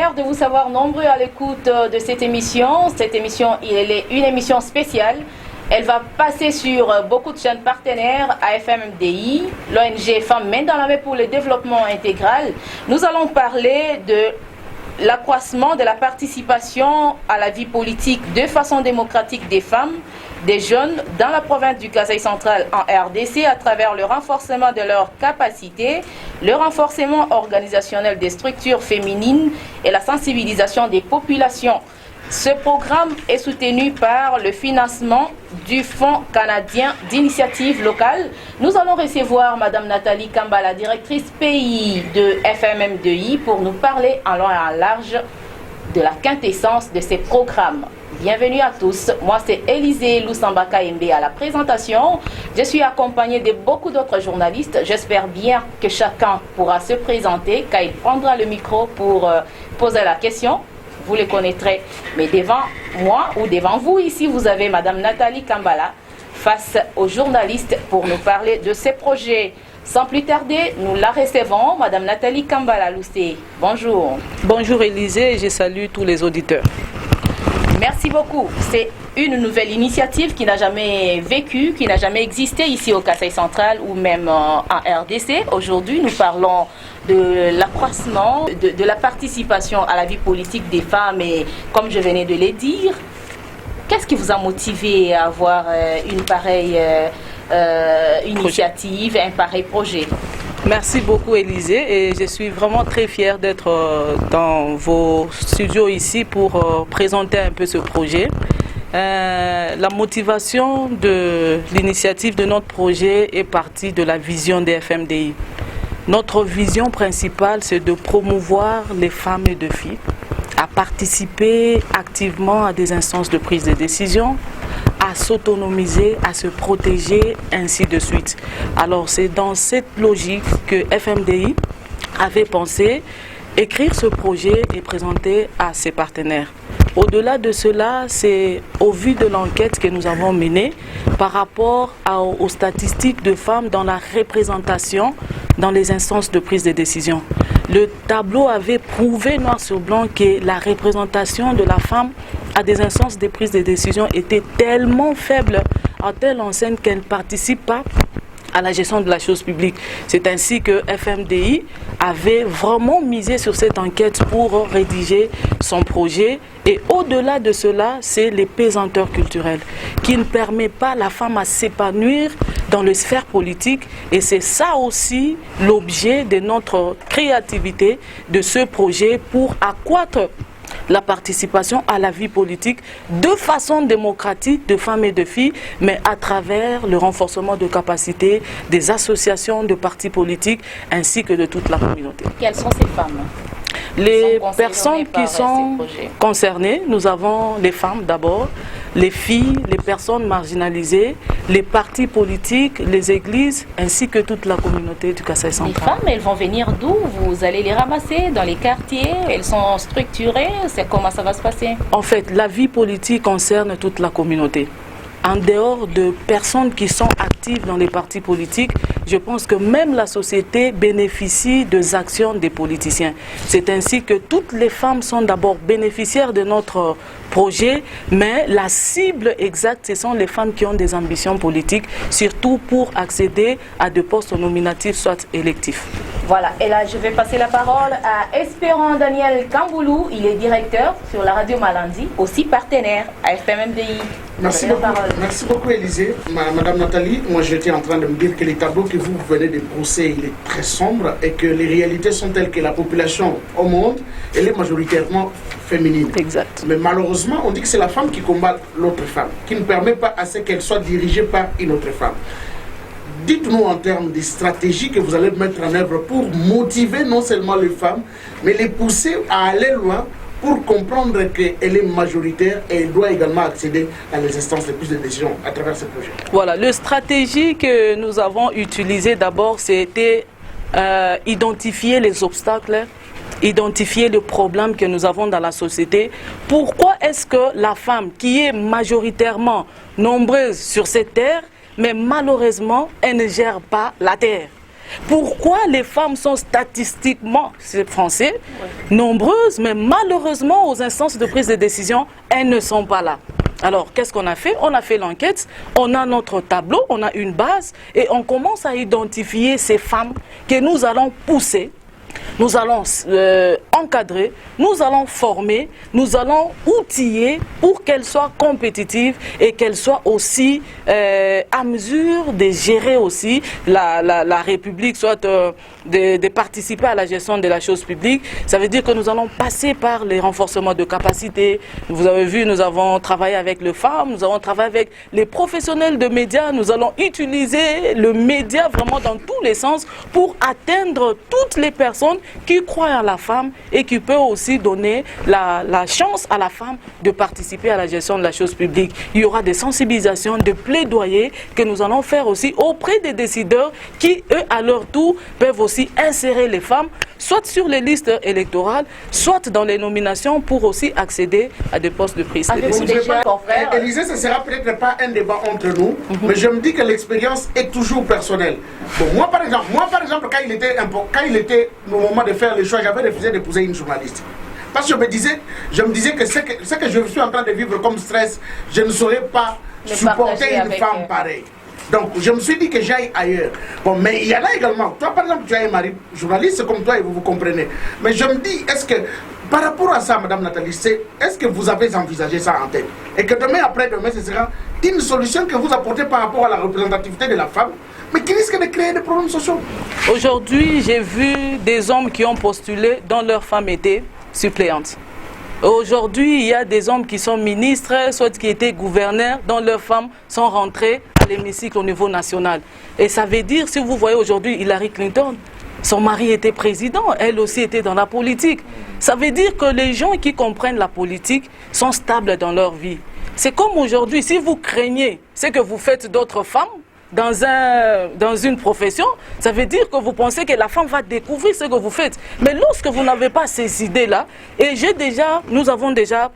fière de vous savoir nombreux à l'écoute de cette émission. Cette émission, elle est une émission spéciale. Elle va passer sur beaucoup de chaînes partenaires, AFM-MDI, l'ONG Femmes Main dans la Main pour le développement intégral. Nous allons parler de l'accroissement de la participation à la vie politique de façon démocratique des femmes, des jeunes dans la province du Kasaï central en RDC à travers le renforcement de leurs capacités, le renforcement organisationnel des structures féminines et la sensibilisation des populations. Ce programme est soutenu par le financement du Fonds canadien d'initiative locale. Nous allons recevoir Mme Nathalie Kambala, directrice pays de FMM2I, pour nous parler en long et en large de la quintessence de ces programmes. Bienvenue à tous. Moi, c'est Élisée Lusambaka Mbe à la présentation. Je suis accompagnée de beaucoup d'autres journalistes. J'espère bien que chacun pourra se présenter quand il prendra le micro pour poser la question. Vous les connaîtrez. Mais devant moi ou devant vous ici, vous avez Mme Nathalie Kambala face aux journalistes pour nous parler de ces projets. Sans plus tarder, nous la recevons. Mme Nathalie Kambala Loussé. Bonjour. Bonjour Élisée et je salue tous les auditeurs. Merci beaucoup. C'est une nouvelle initiative qui n'a jamais vécu, qui n'a jamais existé ici au Kasaï central ou même en RDC. Aujourd'hui, nous parlons de l'accroissement, de la participation à la vie politique des femmes et comme je venais de le dire, qu'est-ce qui vous a motivé à avoir une pareille initiative, un pareil projet? Merci beaucoup Élisée et je suis vraiment très fière d'être dans vos studios ici pour présenter un peu ce projet. La motivation de l'initiative de notre projet est partie de la vision des FMDI. Notre vision principale, c'est de promouvoir les femmes et les filles à participer activement à des instances de prise de décision, à s'autonomiser, à se protéger, ainsi de suite. Alors c'est dans cette logique que FMDI avait pensé écrire ce projet et présenter à ses partenaires. Au-delà de cela, c'est au vu de l'enquête que nous avons menée par rapport aux statistiques de femmes dans la représentation dans les instances de prise de décision. Le tableau avait prouvé noir sur blanc que la représentation de la femme à des instances de prise de décision était tellement faible, à telle enseigne qu'elle ne participe pas à la gestion de la chose publique. C'est ainsi que FMDI avait vraiment misé sur cette enquête pour rédiger son projet. Et au-delà de cela, c'est les pesanteurs culturelles qui ne permettent pas à la femme à s'épanouir dans les sphères politiques. Et c'est ça aussi l'objet de notre créativité de ce projet pour accroître la participation à la vie politique de façon démocratique de femmes et de filles, mais à travers le renforcement de capacités des associations de partis politiques ainsi que de toute la communauté. Quelles sont ces femmes ? Les personnes qui sont concernées, nous avons les femmes d'abord, les filles, les personnes marginalisées, les partis politiques, les églises, ainsi que toute la communauté du Kasaï central. Les femmes, elles vont venir d'où? Vous allez les ramasser dans les quartiers? Elles sont structurées? Comment ça va se passer? En fait, la vie politique concerne toute la communauté. En dehors de personnes qui sont actives dans les partis politiques, je pense que même la société bénéficie des actions des politiciens. C'est ainsi que toutes les femmes sont d'abord bénéficiaires de notre projet, mais la cible exacte, ce sont les femmes qui ont des ambitions politiques, surtout pour accéder à des postes nominatifs, soit électifs. Voilà, et là je vais passer la parole à Espérant Daniel Kamboulou, il est directeur sur la radio Malandi, aussi partenaire à FMMDI. Merci beaucoup Élisée. Madame Nathalie, moi j'étais en train de me dire que les tableaux que vous venez de brosser, il est très sombre et que les réalités sont telles que la population au monde, elle est majoritairement féminine. Exact. Mais malheureusement, on dit que c'est la femme qui combat l'autre femme, qui ne permet pas à ce qu'elle soit dirigée par une autre femme. Dites-nous en termes de stratégies que vous allez mettre en œuvre pour motiver non seulement les femmes, mais les pousser à aller loin pour comprendre qu'elle est majoritaire et elle doit également accéder à les instances de prise de décision à travers ce projet. Voilà, la stratégie que nous avons utilisée d'abord, c'était identifier les obstacles, identifier les problèmes que nous avons dans la société. Pourquoi est-ce que la femme qui est majoritairement nombreuse sur cette terre, mais malheureusement, elle ne gère pas la terre? Pourquoi les femmes sont statistiquement, c'est français, nombreuses, mais malheureusement aux instances de prise de décision, elles ne sont pas là. Alors, qu'est-ce qu'on a fait? On a fait l'enquête, on a notre tableau, on a une base et on commence à identifier ces femmes que nous allons pousser. Nous allons encadrer, nous allons former, nous allons outiller pour qu'elles soient compétitives et qu'elles soient aussi à mesure de gérer aussi la République, soit de participer à la gestion de la chose publique. Ça veut dire que nous allons passer par les renforcements de capacités. Vous avez vu, nous avons travaillé avec les femmes, nous avons travaillé avec les professionnels de médias, nous allons utiliser le média vraiment dans tous les sens pour atteindre toutes les personnes qui croient en la femme et qui peut aussi donner la chance à la femme de participer à la gestion de la chose publique. Il y aura des sensibilisations, des plaidoyers que nous allons faire aussi auprès des décideurs qui, eux, à leur tour, peuvent aussi insérer les femmes, soit sur les listes électorales, soit dans les nominations pour aussi accéder à des postes de prise de décision. Élisée, ce ne sera peut-être pas un débat entre nous, mais je me dis que l'expérience est toujours personnelle. Bon, moi, par exemple, quand il était au moment de faire le choix, j'avais refusé d'épouser une journaliste. Parce que je me disais que ce que je suis en train de vivre comme stress, je ne saurais pas supporter une femme pareille. Donc, je me suis dit que j'aille ailleurs. Bon, mais il y en a également. Toi, par exemple, tu as un mari journaliste comme toi et vous comprenez. Mais je me dis, est-ce que, par rapport à ça, Madame Nathalie, est-ce que vous avez envisagé ça en tête? Et que demain, après-demain, ce sera une solution que vous apportez par rapport à la représentativité de la femme, mais qui risque de créer des problèmes sociaux? Aujourd'hui, j'ai vu des hommes qui ont postulé dont leur femme était suppléante. Aujourd'hui, il y a des hommes qui sont ministres, soit qui étaient gouverneurs, dont leurs femmes sont rentrées à l'hémicycle au niveau national. Et ça veut dire, si vous voyez aujourd'hui Hillary Clinton, son mari était président, elle aussi était dans la politique. Ça veut dire que les gens qui comprennent la politique sont stables dans leur vie. C'est comme aujourd'hui, si vous craignez ce que vous faites d'autres femmes, dans une profession, ça veut dire que vous pensez que la femme va découvrir ce que vous faites. Mais lorsque vous n'avez pas ces idées-là, et nous avons déjà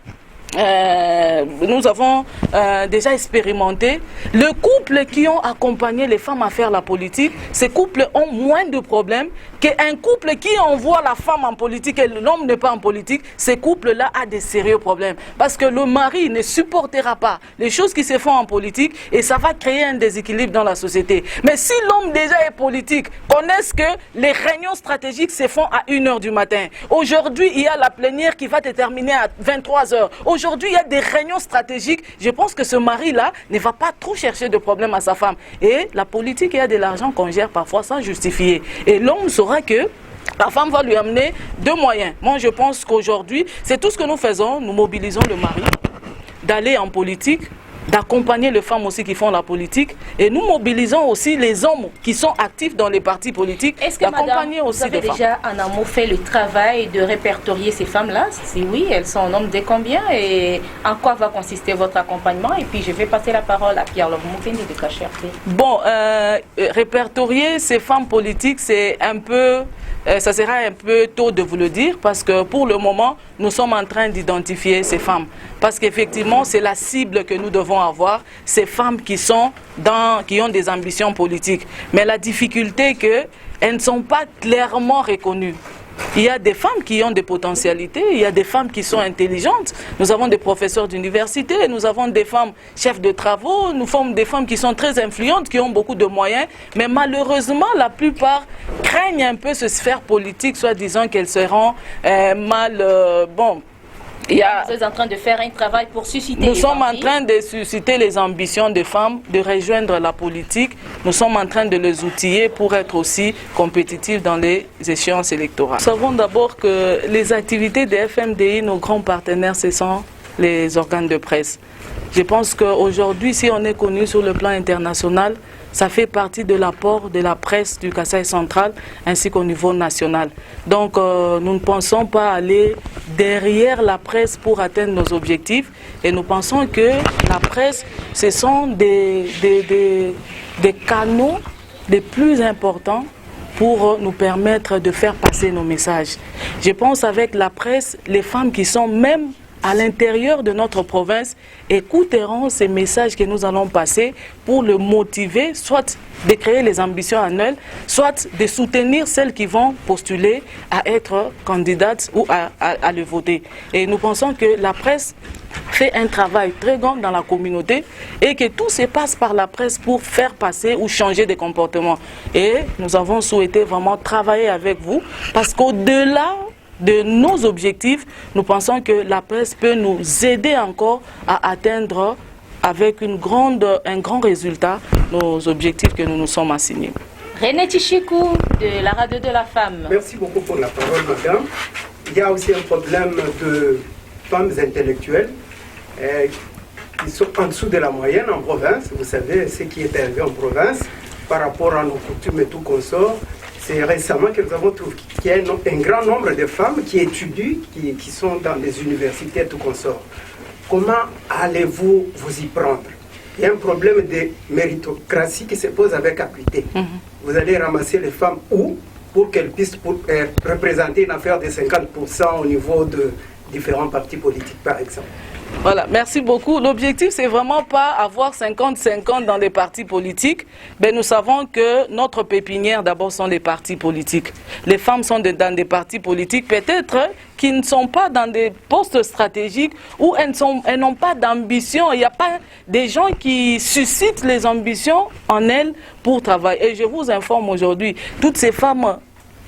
expérimenté, le couple qui ont accompagné les femmes à faire la politique, ces couples ont moins de problèmes qu'un couple qui envoie la femme en politique et l'homme n'est pas en politique. Ces couples-là ont des sérieux problèmes parce que le mari ne supportera pas les choses qui se font en politique et ça va créer un déséquilibre dans la société. Mais si l'homme déjà est politique, connaisse que les réunions stratégiques se font à 1h du matin. Aujourd'hui, il y a la plénière qui va terminer à 23h. Aujourd'hui, il y a des réunions stratégiques. Je pense que ce mari-là ne va pas trop chercher de problème à sa femme. Et la politique, il y a de l'argent qu'on gère parfois sans justifier. Et l'homme saura que la femme va lui amener 2 moyens. Moi, je pense qu'aujourd'hui, c'est tout ce que nous faisons. Nous mobilisons le mari d'aller en politique, d'accompagner les femmes aussi qui font la politique. Et nous mobilisons aussi les hommes qui sont actifs dans les partis politiques. Est-ce que, madame, vous avez déjà en amont fait le travail de répertorier ces femmes-là? Si oui, elles sont en nombre de combien et en quoi va consister votre accompagnement? Et puis, je vais passer la parole à Pierre Love-Moukendi de KHRT. Bon, répertorier ces femmes politiques, c'est un peu... ça sera un peu tôt de vous le dire parce que pour le moment, nous sommes en train d'identifier ces femmes. Parce qu'effectivement, c'est la cible que nous devons avoir, ces femmes qui ont des ambitions politiques. Mais la difficulté est qu'elles ne sont pas clairement reconnues. Il y a des femmes qui ont des potentialités, il y a des femmes qui sont intelligentes. Nous avons des professeurs d'université, nous avons des femmes chefs de travaux, nous avons des femmes qui sont très influentes, qui ont beaucoup de moyens. Mais malheureusement, la plupart craignent un peu ce sphère politique, soit disant qu'elles seront Vous êtes en train de faire un travail pour susciter Nous sommes en train de susciter les ambitions des femmes, de rejoindre la politique. Nous sommes en train de les outiller pour être aussi compétitifs dans les échéances électorales. Nous savons d'abord que les activités des FMDI, nos grands partenaires, ce sont les organes de presse. Je pense qu'aujourd'hui, si on est connu sur le plan international, ça fait partie de l'apport de la presse du Kasaï central ainsi qu'au niveau national. Donc nous ne pensons pas aller derrière la presse pour atteindre nos objectifs et nous pensons que la presse, ce sont des canaux les plus importants pour nous permettre de faire passer nos messages. Je pense avec la presse, les femmes qui sont même à l'intérieur de notre province, écouteront ces messages que nous allons passer pour le motiver, soit de créer les ambitions en elles, soit de soutenir celles qui vont postuler à être candidates ou à le voter. Et nous pensons que la presse fait un travail très grand dans la communauté et que tout se passe par la presse pour faire passer ou changer des comportements. Et nous avons souhaité vraiment travailler avec vous parce qu'au-delà de nos objectifs, nous pensons que la presse peut nous aider encore à atteindre avec un grand résultat nos objectifs que nous nous sommes assignés. René Tichikou de la radio de la femme. Merci beaucoup pour la parole, madame. Il y a aussi un problème de femmes intellectuelles qui sont en dessous de la moyenne en province. Vous savez, ce qui est arrivé en province par rapport à nos coutumes et tout consort. C'est récemment que nous avons trouvé qu'il y a un grand nombre de femmes qui étudient, qui sont dans les universités et tout consort. Comment allez-vous vous y prendre? Il y a un problème de méritocratie qui se pose avec acuité. Vous allez ramasser les femmes où pour qu'elles puissent représenter une affaire de 50% au niveau de différents partis politiques, par exemple. Voilà, merci beaucoup. L'objectif, c'est vraiment pas avoir 50-50 dans les partis politiques. Mais nous savons que notre pépinière, d'abord, sont les partis politiques. Les femmes sont dans des partis politiques, peut-être qui ne sont pas dans des postes stratégiques ou elles n'ont pas d'ambition. Il n'y a pas des gens qui suscitent les ambitions en elles pour travailler. Et je vous informe aujourd'hui, toutes ces femmes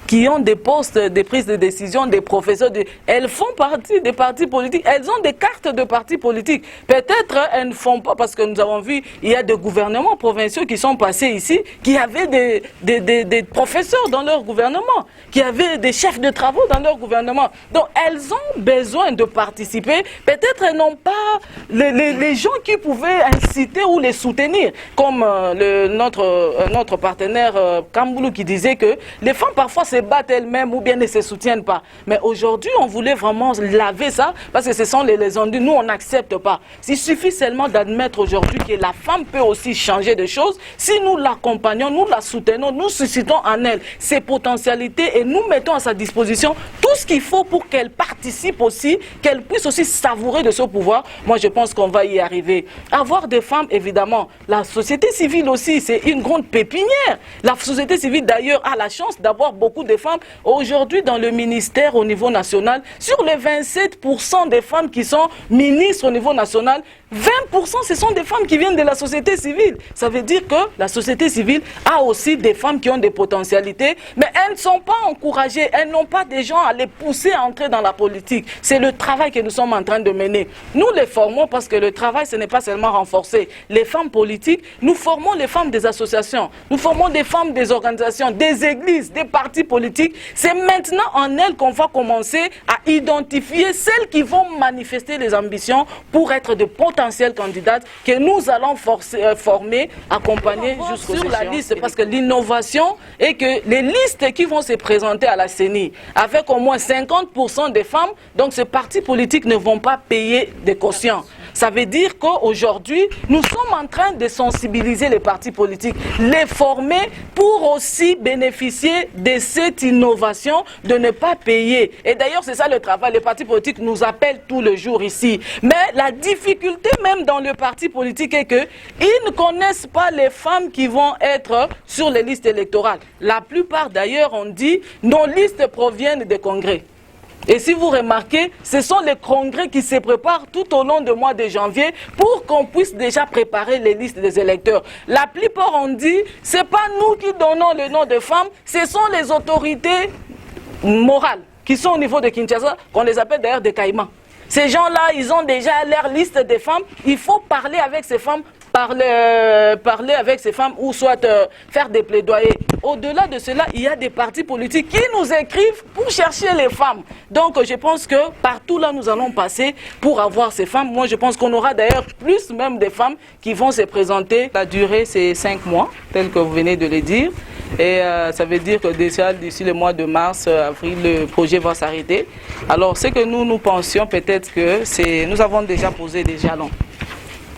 qui ont des postes de prise de décision, des professeurs, elles font partie des partis politiques, elles ont des cartes de partis politiques. Peut-être elles ne font pas, parce que nous avons vu, il y a des gouvernements provinciaux qui sont passés ici, qui avaient des professeurs dans leur gouvernement, qui avaient des chefs de travaux dans leur gouvernement. Donc elles ont besoin de participer. Peut-être elles n'ont pas les gens qui pouvaient inciter ou les soutenir, comme notre partenaire Kamboulou qui disait que les femmes parfois se battent elles-mêmes ou bien ne se soutiennent pas. Mais aujourd'hui, on voulait vraiment laver ça parce que ce sont les endus. Nous, on n'accepte pas. Il suffit seulement d'admettre aujourd'hui que la femme peut aussi changer de choses. Si nous l'accompagnons, nous la soutenons, nous suscitons en elle ses potentialités et nous mettons à sa disposition tout ce qu'il faut pour qu'elle participe aussi, qu'elle puisse aussi savourer de ce pouvoir. Moi, je pense qu'on va y arriver. Avoir des femmes, évidemment. La société civile aussi, c'est une grande pépinière. La société civile, d'ailleurs, a la chance d'avoir beaucoup de femmes. Aujourd'hui, dans le ministère au niveau national, sur les 27% des femmes qui sont ministres au niveau national, 20% ce sont des femmes qui viennent de la société civile. Ça veut dire que la société civile a aussi des femmes qui ont des potentialités, mais elles ne sont pas encouragées, elles n'ont pas des gens à les pousser à entrer dans la politique. C'est le travail que nous sommes en train de mener. Nous les formons parce que le travail, ce n'est pas seulement renforcer les femmes politiques, nous formons les femmes des associations, nous formons des femmes des organisations, des églises, des partis politiques. C'est maintenant en elles qu'on va commencer à identifier celles qui vont manifester les ambitions pour être de potentielles candidates que nous allons former, accompagner jusqu'au la liste. Parce que l'innovation est que les listes qui vont se présenter à la CENI avec au moins 50% des femmes, donc ces partis politiques ne vont pas payer des cautions. Ça veut dire qu'aujourd'hui, nous sommes en train de sensibiliser les partis politiques, les former pour aussi bénéficier de cette innovation, de ne pas payer. Et d'ailleurs, c'est ça le travail. Les partis politiques nous appellent tous les jours ici. Mais la difficulté même dans le parti politique est qu'ils ne connaissent pas les femmes qui vont être sur les listes électorales. La plupart d'ailleurs, on dit, nos listes proviennent des congrès. Et si vous remarquez, ce sont les congrès qui se préparent tout au long du mois de janvier pour qu'on puisse déjà préparer les listes des électeurs. La plupart ont dit, ce n'est pas nous qui donnons le nom de femmes, ce sont les autorités morales qui sont au niveau de Kinshasa, qu'on les appelle d'ailleurs des caïmans. Ces gens-là, ils ont déjà leur liste des femmes. Il faut parler avec ces femmes, parler avec ces femmes ou soit faire des plaidoyers. Au-delà de cela, il y a des partis politiques qui nous écrivent pour chercher les femmes. Donc je pense que partout là, nous allons passer pour avoir ces femmes. Moi, je pense qu'on aura d'ailleurs plus même des femmes qui vont se présenter. La durée, c'est 5 mois, tel que vous venez de le dire. Et ça veut dire que déjà d'ici le mois de mars, avril, le projet va s'arrêter. Alors ce que nous pensions peut-être que c'est, nous avons déjà posé des jalons.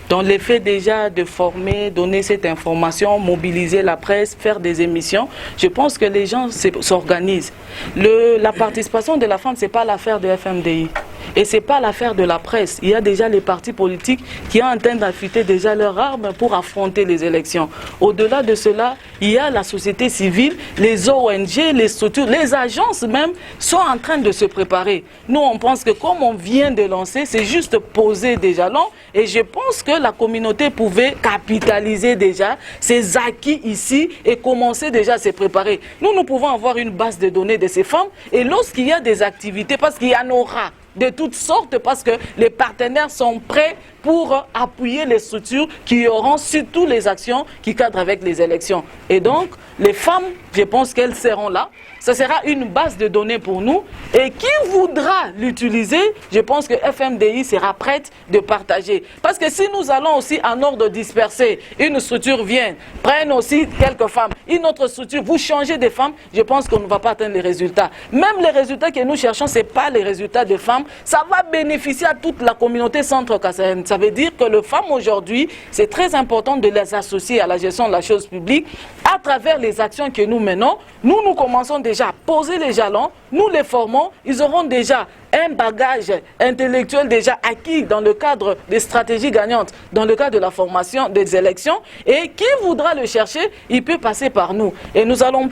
Donc l'effet déjà de former, donner cette information, mobiliser la presse, faire des émissions, je pense que les gens s'organisent. La participation de la femme, ce n'est pas l'affaire de FMDI. Et ce n'est pas l'affaire de la presse. Il y a déjà les partis politiques qui sont en train d'affûter déjà leurs armes pour affronter les élections. Au-delà de cela, il y a la société civile, les ONG, les structures, les agences même sont en train de se préparer. Nous, on pense que comme on vient de lancer, c'est juste poser des jalons. Et je pense que la communauté pouvait capitaliser déjà ces acquis ici et commencer déjà à se préparer. Nous pouvons avoir une base de données de ces femmes et lorsqu'il y a des activités, parce qu'il y en aura de toutes sortes, parce que les partenaires sont prêts pour appuyer les structures qui auront surtout les actions qui cadrent avec les élections. Et donc, les femmes, je pense qu'elles seront là. Ça sera une base de données pour nous. Et qui voudra l'utiliser, je pense que FMDI sera prête de partager. Parce que si nous allons aussi en ordre dispersé, une structure vient, prenne aussi quelques femmes, une autre structure, vous changez des femmes, je pense qu'on ne va pas atteindre les résultats. Même les résultats que nous cherchons, ce n'est pas les résultats des femmes. Ça va bénéficier à toute la communauté centre-kassaïenne. Ça veut dire que les femmes aujourd'hui, c'est très important de les associer à la gestion de la chose publique à travers les actions que nous menons. Nous commençons déjà à poser les jalons, nous les formons, ils auront déjà un bagage intellectuel déjà acquis dans le cadre des stratégies gagnantes, dans le cadre de la formation des élections. Et qui voudra le chercher, il peut passer par nous. Et nous n'allons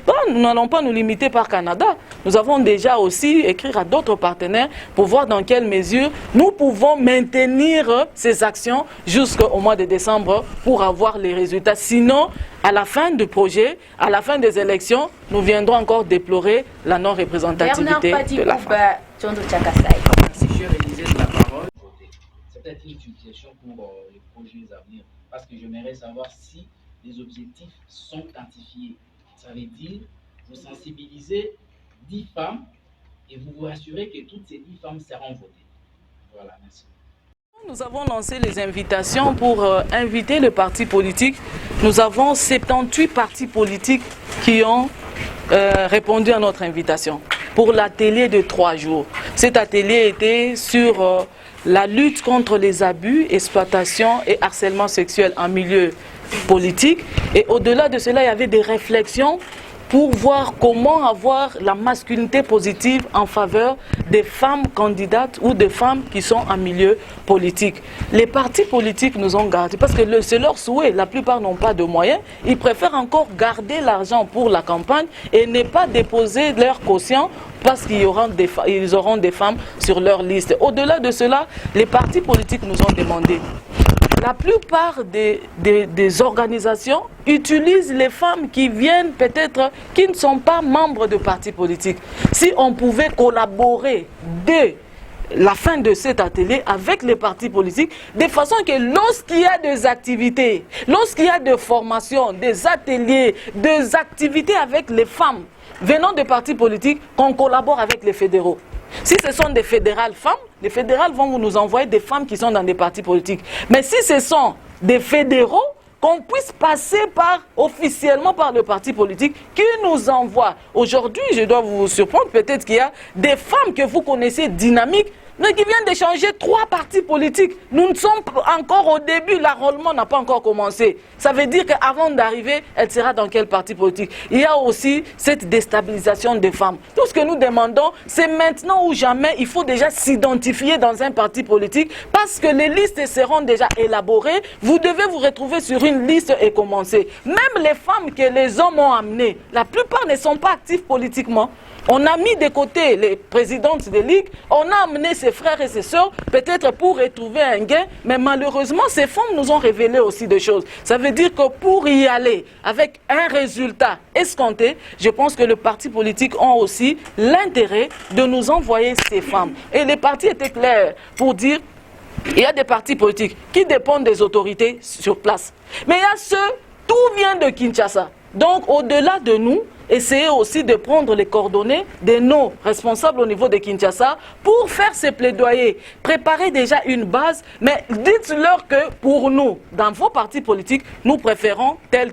pas nous limiter par Canada. Nous avons déjà aussi écrit à d'autres partenaires pour voir dans quelle mesure nous pouvons maintenir ces actions jusqu'au mois de décembre pour avoir les résultats. Sinon, à la fin du projet, à la fin des élections, nous viendrons encore déplorer la non-représentativité de la femme. Merci, cher Élisée, de la parole. C'est peut-être une suggestion pour les projets à venir, parce que j'aimerais savoir si les objectifs sont quantifiés. Ça veut dire, vous sensibilisez 10 femmes et vous vous assurez que toutes ces 10 femmes seront votées. Voilà, merci. Nous avons lancé les invitations pour inviter les partis politiques. Nous avons 78 partis politiques qui ont répondu à notre invitation pour l'atelier de 3 jours. Cet atelier était sur la lutte contre les abus, exploitation et harcèlement sexuel en milieu politique. Et au-delà de cela, il y avait des réflexions pour voir comment avoir la masculinité positive en faveur des femmes candidates ou des femmes qui sont en milieu politique. Les partis politiques nous ont gardé, parce que c'est leur souhait, la plupart n'ont pas de moyens, ils préfèrent encore garder l'argent pour la campagne et ne pas déposer leur quotient parce qu'ils auront des femmes sur leur liste. Au-delà de cela, les partis politiques nous ont demandé. La plupart des organisations utilisent les femmes qui viennent peut-être, qui ne sont pas membres de partis politiques. Si on pouvait collaborer dès la fin de cet atelier avec les partis politiques, de façon que lorsqu'il y a des activités, lorsqu'il y a des formations, des ateliers, des activités avec les femmes venant des partis politiques, qu'on collabore avec les fédéraux. Si ce sont des fédérales femmes, les fédérales vont nous envoyer des femmes qui sont dans des partis politiques. Mais si ce sont des fédéraux, qu'on puisse passer officiellement par le parti politique qui nous envoie. Aujourd'hui, je dois vous surprendre, peut-être qu'il y a des femmes que vous connaissez dynamiques, mais qui viennent de changer 3 partis politiques. Nous ne sommes encore au début, l'enrôlement n'a pas encore commencé. Ça veut dire qu'avant d'arriver, elle sera dans quel parti politique? Il y a aussi cette déstabilisation des femmes. Tout ce que nous demandons, c'est maintenant ou jamais, il faut déjà s'identifier dans un parti politique parce que les listes seront déjà élaborées. Vous devez vous retrouver sur une liste et commencer. Même les femmes que les hommes ont amenées, la plupart ne sont pas actifs politiquement. On a mis de côté les présidentes des ligues, on a amené ses frères et ses sœurs, peut-être pour retrouver un gain, mais malheureusement, ces femmes nous ont révélé aussi des choses. Ça veut dire que pour y aller avec un résultat escompté, je pense que les partis politiques ont aussi l'intérêt de nous envoyer ces femmes. Et les partis étaient clairs pour dire il y a des partis politiques qui dépendent des autorités sur place. Mais il y a ceux, tout vient de Kinshasa. Donc, au-delà de nous, essayez aussi de prendre les coordonnées de nos responsables au niveau de Kinshasa pour faire ces plaidoyers. Préparez déjà une base, mais dites-leur que pour nous, dans vos partis politiques, nous préférons tel.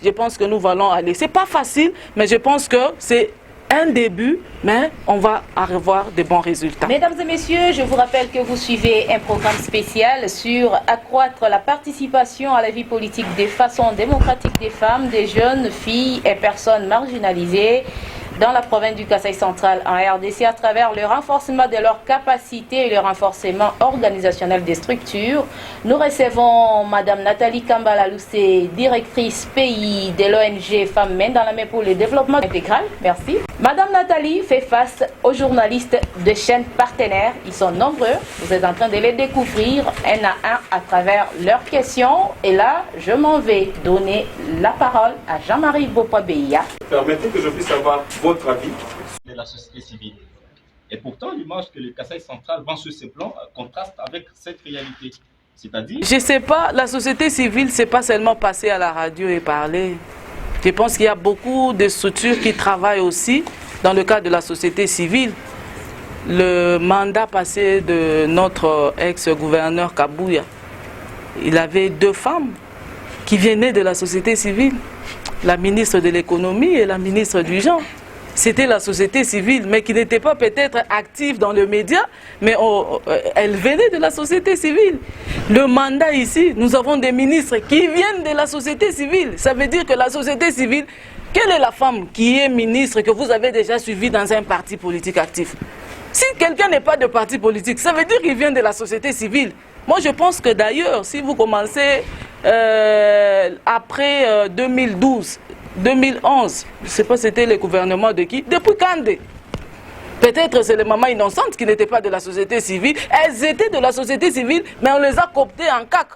Je pense que nous allons aller. Ce n'est pas facile, mais je pense que c'est un début, mais on va avoir de bons résultats. Mesdames et messieurs, je vous rappelle que vous suivez un programme spécial sur accroître la participation à la vie politique de façon démocratique des femmes, des jeunes filles et personnes marginalisées. dans la province du Kasaï central en RDC à travers le renforcement de leurs capacités et le renforcement organisationnel des structures. Nous recevons Madame Nathalie Kambala-Loussé, directrice pays de l'ONG Femmes Main dans la main pour le développement intégral. Merci. Madame Nathalie fait face aux journalistes de chaînes partenaires. Ils sont nombreux. Vous êtes en train de les découvrir un à un à travers leurs questions. Et là, je m'en vais donner la parole à Jean-Marie Bopoabeya. Permettez que je puisse avoir votre avis de la société civile. Et pourtant, l'image que le Kasaï central vend sur ce plan contraste avec cette réalité. C'est-à-dire... Je ne sais pas, la société civile, c'est pas seulement passer à la radio et parler. Je pense qu'il y a beaucoup de structures qui travaillent aussi dans le cadre de la société civile. Le mandat passé de notre ex-gouverneur Kabouya, il avait 2 femmes qui venaient de la société civile, la ministre de l'économie et la ministre du genre. C'était la société civile, mais qui n'était pas peut-être active dans le média, mais elle venait de la société civile. Le mandat ici, nous avons des ministres qui viennent de la société civile. Ça veut dire que la société civile, quelle est la femme qui est ministre que vous avez déjà suivie dans un parti politique actif? Si quelqu'un n'est pas de parti politique, ça veut dire qu'il vient de la société civile. Moi, je pense que d'ailleurs, si vous commencez après 2012, 2011, je ne sais pas c'était le gouvernement de qui, depuis Kandé. Peut-être c'est les mamans innocentes qui n'étaient pas de la société civile. Elles étaient de la société civile, mais on les a cooptées en CAC.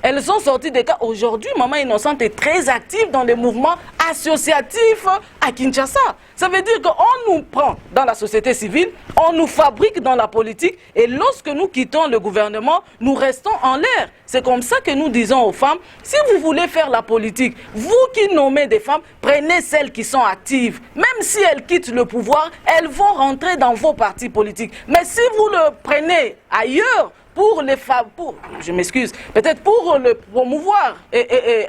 Elles sont sorties des cas. Aujourd'hui, Maman Innocente est très active dans les mouvements associatifs à Kinshasa. Ça veut dire qu'on nous prend dans la société civile, on nous fabrique dans la politique, et lorsque nous quittons le gouvernement, nous restons en l'air. C'est comme ça que nous disons aux femmes, si vous voulez faire la politique, vous qui nommez des femmes, prenez celles qui sont actives. Même si elles quittent le pouvoir, elles vont rentrer dans vos partis politiques. Mais si vous le prenez ailleurs, pour les femmes, je m'excuse, peut-être pour le promouvoir et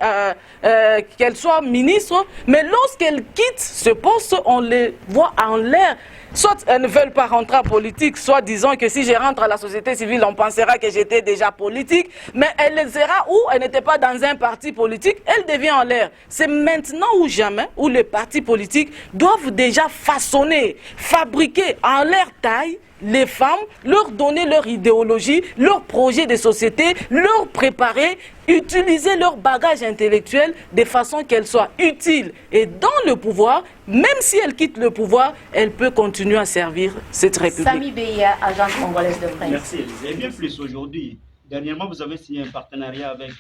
qu'elles soient ministres, mais lorsqu'elles quittent ce poste, on les voit en l'air. Soit elles ne veulent pas rentrer en politique, soit disant que si je rentre à la société civile, on pensera que j'étais déjà politique, mais elle sera où elle n'était pas dans un parti politique, elle devient en l'air. C'est maintenant ou jamais où les partis politiques doivent déjà façonner, fabriquer en leur taille les femmes, leur donner leur idéologie, leur projet de société, leur préparer, utiliser leur bagage intellectuel de façon qu'elles soient utiles. Et dans le pouvoir, même si elle quitte le pouvoir, elle peut continuer à servir cette République. Samy Beya, agence congolaise de presse. Merci. Et bien plus aujourd'hui. Dernièrement, vous avez signé un partenariat avec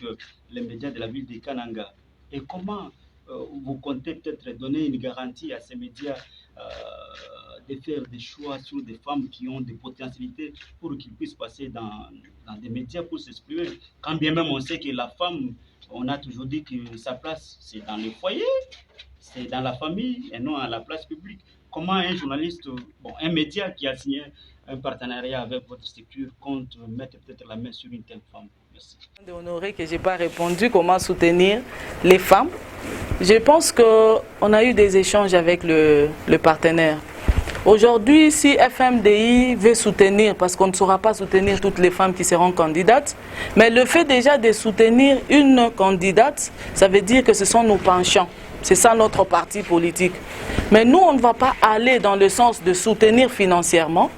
les médias de la ville de Kananga. Et comment vous comptez peut-être donner une garantie à ces médias de faire des choix sur des femmes qui ont des potentialités pour qu'ils puissent passer dans des médias pour s'exprimer. Quand bien même on sait que la femme, on a toujours dit que sa place, c'est dans le foyer, c'est dans la famille et non à la place publique. Comment un journaliste, un média qui a signé un partenariat avec votre structure compte mettre peut-être la main sur une telle femme? Merci. Honoré que je n'ai pas répondu, comment soutenir les femmes. Je pense qu'on a eu des échanges avec le partenaire. Aujourd'hui, si FMDI veut soutenir, parce qu'on ne saura pas soutenir toutes les femmes qui seront candidates, mais le fait déjà de soutenir une candidate, ça veut dire que ce sont nos penchants. C'est ça notre parti politique. Mais nous, on ne va pas aller dans le sens de soutenir financièrement,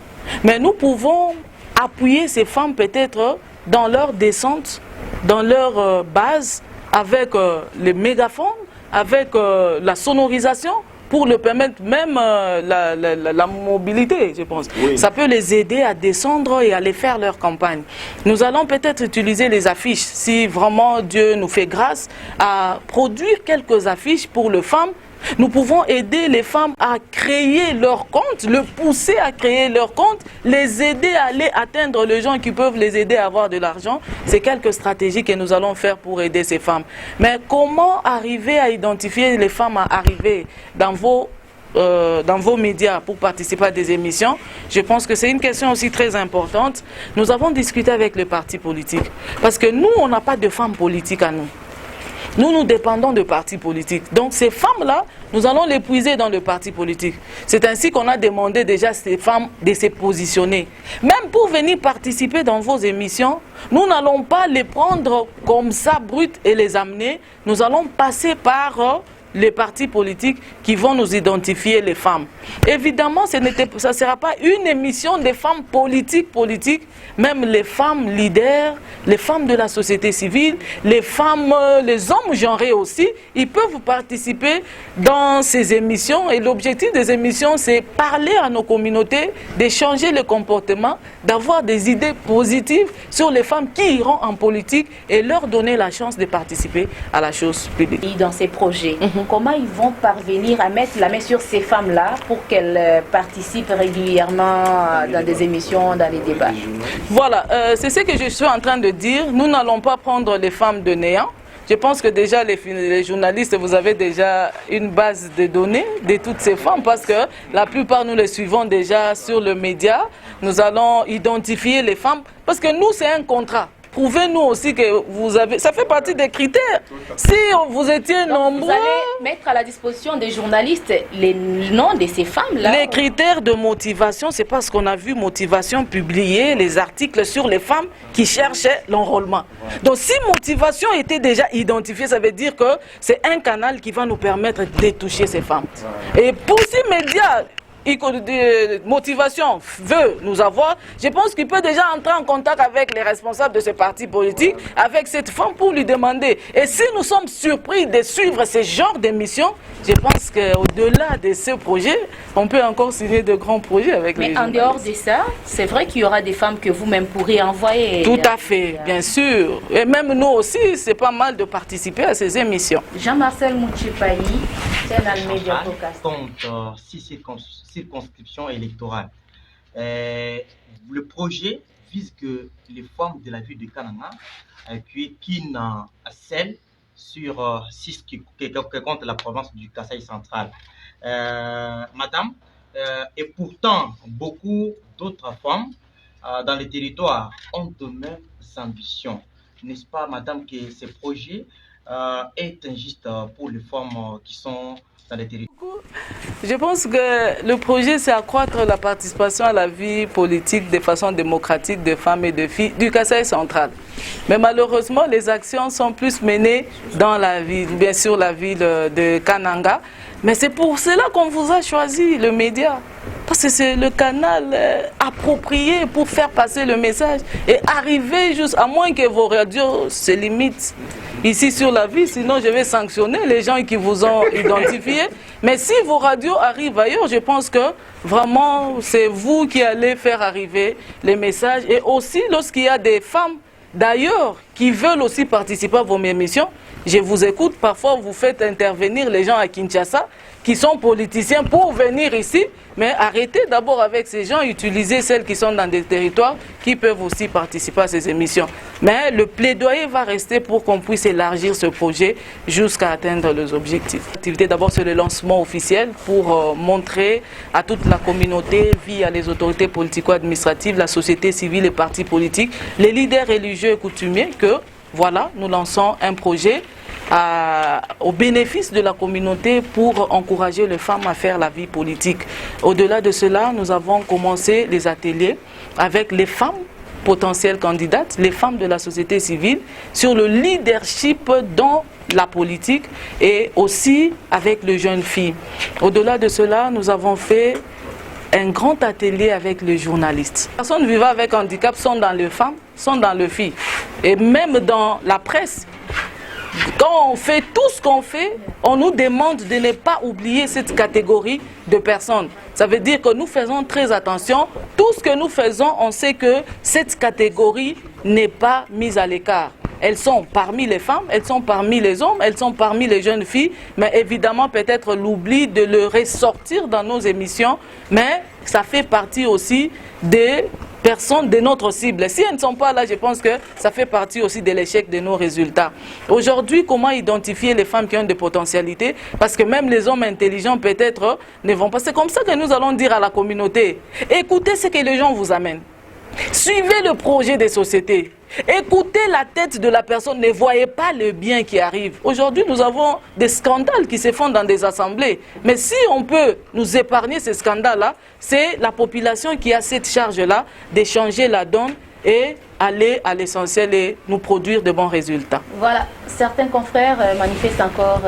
mais nous pouvons appuyer ces femmes peut-être dans leur descente, dans leur base, avec les mégaphones, avec la sonorisation, pour leur permettre même la mobilité, je pense. Oui. Ça peut les aider à descendre et à aller faire leur campagne. Nous allons peut-être utiliser les affiches, si vraiment Dieu nous fait grâce, à produire quelques affiches pour les femmes. Nous pouvons aider les femmes à créer leur compte, le pousser à créer leur compte, les aider à aller atteindre les gens qui peuvent les aider à avoir de l'argent. C'est quelques stratégies que nous allons faire pour aider ces femmes. Mais comment arriver à identifier les femmes à arriver dans vos médias pour participer à des émissions? Je pense que c'est une question aussi très importante. Nous avons discuté avec les partis politiques parce que nous, on n'a pas de femmes politiques à nous. Nous dépendons de partis politiques. Donc ces femmes-là, nous allons les puiser dans le parti politique. C'est ainsi qu'on a demandé déjà à ces femmes de se positionner. Même pour venir participer dans vos émissions, nous n'allons pas les prendre comme ça brut et les amener. Nous allons passer par les partis politiques qui vont nous identifier les femmes. Évidemment, ça ne sera pas une émission des femmes politiques, même les femmes leaders, les femmes de la société civile, les femmes, les hommes genrés aussi, ils peuvent participer dans ces émissions. Et l'objectif des émissions, c'est parler à nos communautés, d'échanger le comportement, d'avoir des idées positives sur les femmes qui iront en politique et leur donner la chance de participer à la chose publique. Et dans ces projets, comment ils vont parvenir à mettre la main sur ces femmes-là pour qu'elles participent régulièrement dans des émissions, dans les débats? Voilà, c'est ce que je suis en train de dire. Nous n'allons pas prendre les femmes de néant. Je pense que déjà les journalistes, vous avez déjà une base de données de toutes ces femmes parce que la plupart nous les suivons déjà sur le média. Nous allons identifier les femmes parce que nous c'est un contrat. Prouvez-nous aussi que vous avez... Ça fait partie des critères. Si vous étiez nombreux... Vous allez mettre à la disposition des journalistes les noms de ces femmes-là. Les critères de motivation, c'est parce qu'on a vu Motivation publier les articles sur les femmes qui cherchaient l'enrôlement. Donc si Motivation était déjà identifiée, ça veut dire que c'est un canal qui va nous permettre de toucher ces femmes. Et pour ces médias... Motivation veut nous avoir, je pense qu'il peut déjà entrer en contact avec les responsables de ce parti politique, avec cette femme pour lui demander. Et si nous sommes surpris de suivre ce genre d'émission, je pense qu'au-delà de ce projet, on peut encore signer de grands projets avec les journalistes. Mais en dehors de ça, c'est vrai qu'il y aura des femmes que vous-même pourrez envoyer. Tout à fait, bien sûr. Et même nous aussi, c'est pas mal de participer à ces émissions. Jean-Marcel Mouchipayi, Channel Media Podcast. Compte 6 circonscriptions électorales. Le projet vise que les femmes de la ville de Kananga, qui n'ont celle sur 6 qui compte la province du Kasaï central. Madame, et pourtant, beaucoup d'autres femmes dans les territoires ont de mêmes ambitions. N'est-ce pas, madame, que ce projet est injuste pour les femmes qui sont dans les territoires? Je pense que le projet, c'est accroître la participation à la vie politique de façon démocratique de femmes et de filles du Kasaï central. Mais malheureusement, les actions sont plus menées dans la ville, bien sûr la ville de Kananga. Mais c'est pour cela qu'on vous a choisi, le média. Parce que c'est le canal approprié pour faire passer le message et arriver juste, à moins que vos radios se limitent ici sur la ville, sinon je vais sanctionner les gens qui vous ont identifié. Mais si vos radios arrivent ailleurs, je pense que vraiment c'est vous qui allez faire arriver les messages. Et aussi lorsqu'il y a des femmes d'ailleurs qui veulent aussi participer à vos émissions, je vous écoute, parfois vous faites intervenir les gens à Kinshasa qui sont politiciens pour venir ici, mais arrêtez d'abord avec ces gens, utilisez celles qui sont dans des territoires qui peuvent aussi participer à ces émissions. Mais le plaidoyer va rester pour qu'on puisse élargir ce projet jusqu'à atteindre les objectifs. L'activité d'abord c'est le lancement officiel pour montrer à toute la communauté, via les autorités politico-administratives, la société civile et partis politiques, les leaders religieux et coutumiers que voilà, nous lançons un projet au bénéfice de la communauté pour encourager les femmes à faire la vie politique. Au-delà de cela, nous avons commencé les ateliers avec les femmes potentielles candidates, les femmes de la société civile, sur le leadership dans la politique et aussi avec les jeunes filles. Au-delà de cela, nous avons fait un grand atelier avec les journalistes. Les personnes vivant avec handicap sont dans les femmes, sont dans les filles. Et même dans la presse, quand on fait tout ce qu'on fait, on nous demande de ne pas oublier cette catégorie de personnes. Ça veut dire que nous faisons très attention. Tout ce que nous faisons, on sait que cette catégorie n'est pas mise à l'écart. Elles sont parmi les femmes, elles sont parmi les hommes, elles sont parmi les jeunes filles, mais évidemment peut-être l'oubli de le ressortir dans nos émissions, mais ça fait partie aussi des personnes de notre cible. Si elles ne sont pas là, je pense que ça fait partie aussi de l'échec de nos résultats. Aujourd'hui, comment identifier les femmes qui ont des potentialités? Parce que même les hommes intelligents peut-être ne vont pas. C'est comme ça que nous allons dire à la communauté, écoutez ce que les gens vous amènent. Suivez le projet des sociétés. Écoutez la tête de la personne, ne voyez pas le bien qui arrive. Aujourd'hui, nous avons des scandales qui se font dans des assemblées. Mais si on peut nous épargner ces scandales-là, c'est la population qui a cette charge-là de changer la donne et aller à l'essentiel et nous produire de bons résultats. Voilà, certains confrères manifestent encore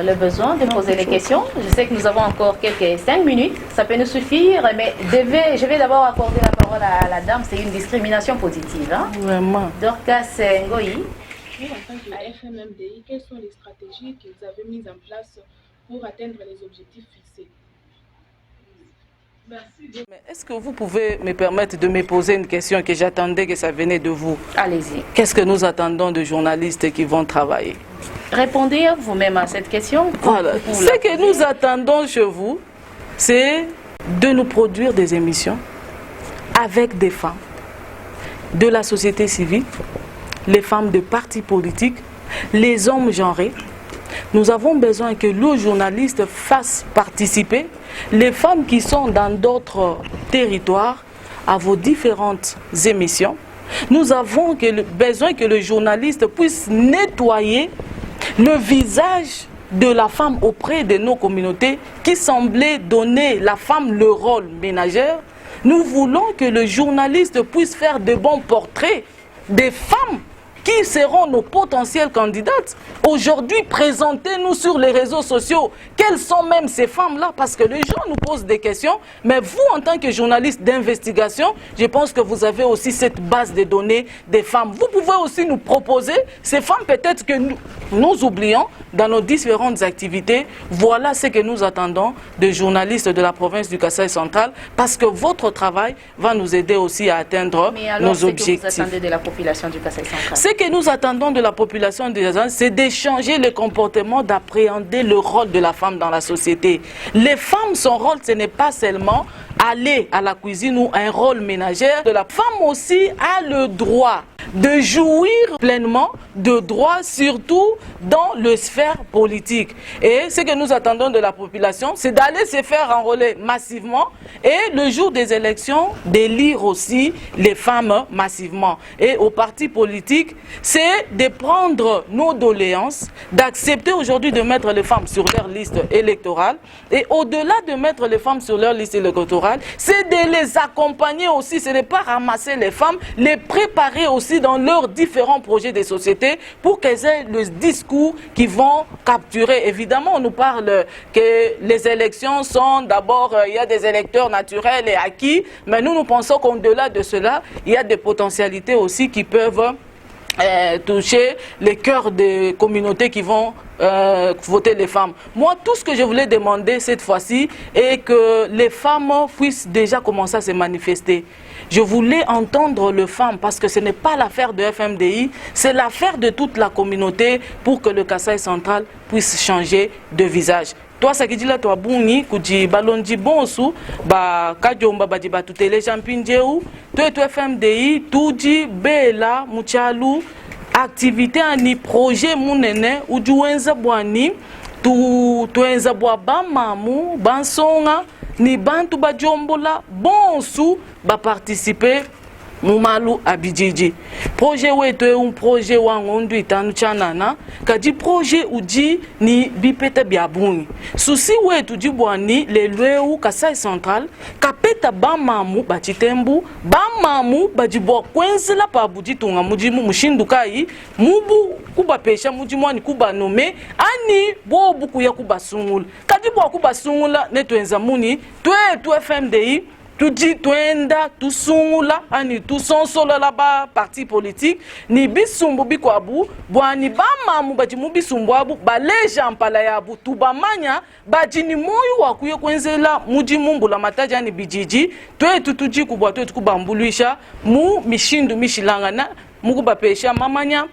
le besoin de poser les questions. Je sais que nous avons encore quelques 5 minutes, ça peut nous suffire, mais je vais d'abord accorder la parole à la dame, c'est une discrimination positive. Hein? Vraiment. Dorcas Ngoyi. Vous, en tant que FMMDI, quelles sont les stratégies que vous avez mises en place pour atteindre les objectifs fixés? Merci. Est-ce que vous pouvez me permettre de me poser une question que j'attendais que ça venait de vous? Allez-y. Qu'est-ce que nous attendons de journalistes qui vont travailler? Répondez vous-même à cette question. Voilà. Ce que nous attendons chez vous, c'est de nous produire des émissions avec des femmes de la société civile, les femmes de partis politiques, les hommes genrés. Nous avons besoin que le journaliste fasse participer les femmes qui sont dans d'autres territoires à vos différentes émissions. Nous avons besoin que le journaliste puisse nettoyer le visage de la femme auprès de nos communautés qui semblaient donner la femme le rôle ménagère. Nous voulons que le journaliste puisse faire de bons portraits des femmes qui seront nos potentielles candidates. Aujourd'hui, présentez-nous sur les réseaux sociaux quelles sont même ces femmes-là, parce que les gens nous posent des questions, mais vous, en tant que journaliste d'investigation, je pense que vous avez aussi cette base de données des femmes. Vous pouvez aussi nous proposer ces femmes peut-être que nous oublions dans nos différentes activités. Voilà ce que nous attendons des journalistes de la province du Kasaï central, parce que votre travail va nous aider aussi à atteindre nos objectifs. Mais alors, ce que vous attendez de la population du Kasaï central? Ce que nous attendons de la population des gens, c'est d'échanger le comportement, d'appréhender le rôle de la femme dans la société. Les femmes, son rôle, ce n'est pas seulement aller à la cuisine ou un rôle ménagère. La femme aussi a le droit de jouir pleinement de droits, surtout dans le sphère politique. Et ce que nous attendons de la population, c'est d'aller se faire enrôler massivement et le jour des élections, d'élire aussi les femmes massivement. Et aux partis politiques, c'est de prendre nos doléances, d'accepter aujourd'hui de mettre les femmes sur leur liste électorale. Et au-delà de mettre les femmes sur leur liste électorale, c'est de les accompagner aussi, ce n'est pas ramasser les femmes, les préparer aussi dans leurs différents projets de société pour qu'elles aient le discours qui vont capturer. Évidemment, on nous parle que les élections sont d'abord, il y a des électeurs naturels et acquis, mais nous pensons qu'au-delà de cela, il y a des potentialités aussi qui peuvent toucher les cœurs des communautés qui vont voter les femmes. Moi, tout ce que je voulais demander cette fois-ci est que les femmes puissent déjà commencer à se manifester. Je voulais entendre les femmes parce que ce n'est pas l'affaire de FMDI, c'est l'affaire de toute la communauté pour que le Kasaï central puisse changer de visage. Toi, ça qui dit là, toi, bouni, kuji balondi bonsu, ba kajomba ba di ba tutele champinjeu, toi FMDI, tout dit bela muchalu, activité ani projet munene, ujuenza boani, tuenza boa ba mamu, bansonga, ni bantu ba jombola, bonsu, ba participer. Mumalu abidjiji. Projet wetu un projet wangondu itanu chanana. Kadi projet uji ni bipeta biabuni. Susi wetu jibwani lelweu Kasaï central. Kapeta bamamu bachitembu. Bamamu bajibwa kwenzela pa bujitunga mujimu mushindukai. Mubu kuba pesha mujimwani kuba nome. Ani bobu kuya kuba sungula. Kadi bwa kuba sungula netwenza muni. Tu FMDI. Tu dis, tu enda, tu sungula, ani tu son solo là-bas, parti politique, ni bisumbu bikwabu, boani ba mamu baji mubisumbu abu, ba leja mpala yabu, tu ba manya, baji ni moyo wakuye kwenzela, muji mumbu la mataja ni bijiji, tu tuji kubwa, tu kubambuluisha, mu mishindu mishilangana, muku bapesha mamanya,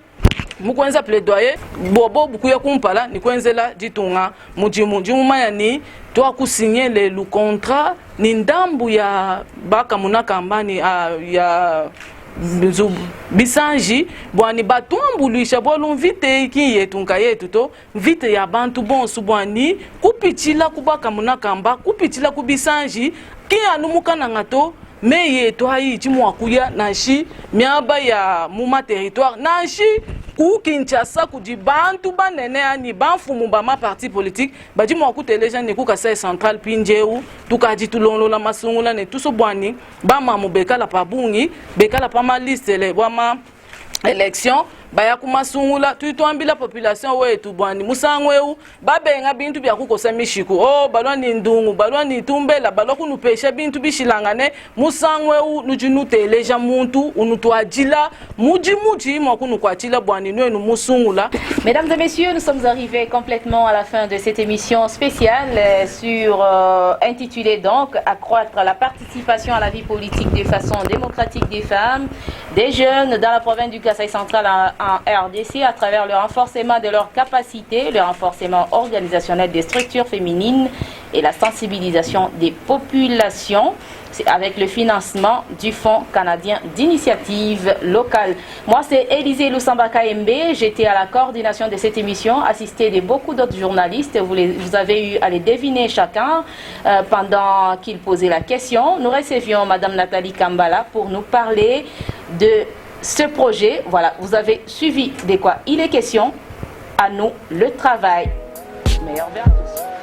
mukwenza plaidoyer bobo bukuya kumpala ni kwenzela ditunga mujimu maya ni to kusigner le contrat ni ndambu ya baka munaka mbani ya bisanji bwani batuambulisha bwalo vite iki yetunka yetu to vite ya bantu bonsu bwani kupitila kubaka munaka mba kupitila kubisanji ki anumuka nangato mais ye toi yi ti mo akuya nanshi miaba ya muma territoire nanshi ku Kinshasa ku di bantu banene ani banfumu ba ma parti politique ba di mo ku teleja ne ku Kasai central pinjeu tuka di tulonlo la masungula ne tuso bwani ba mamu bekala pa bungi bekala pa ma liste le bwa ma élection baya kumasungula tuitwambila population wetu bwani musangweu babenga bintu bya kukosa mishiku oh balwani ndungu balwani tumbela balwa nupesha bintu bishilangane musangweu nujinuteleja muntu unutwajila muji mwakunu kwachila bwani nwenu musungula. Mesdames et messieurs, nous sommes arrivés complètement à la fin de cette émission spéciale intitulée donc accroître la participation à la vie politique de façon démocratique des femmes, des jeunes dans la province du Kasaï central en RDC à travers le renforcement de leurs capacités, le renforcement organisationnel des structures féminines et la sensibilisation des populations avec le financement du Fonds canadien d'initiative locale. Moi, c'est Élisée Lusamba KMB. J'étais à la coordination de cette émission, assistée de beaucoup d'autres journalistes. Vous avez eu à les deviner chacun pendant qu'ils posaient la question. Nous recevions Madame Nathalie Kambala pour nous parler de ce projet. Voilà, vous avez suivi de quoi il est question. À nous, le travail. Meilleur vers tous.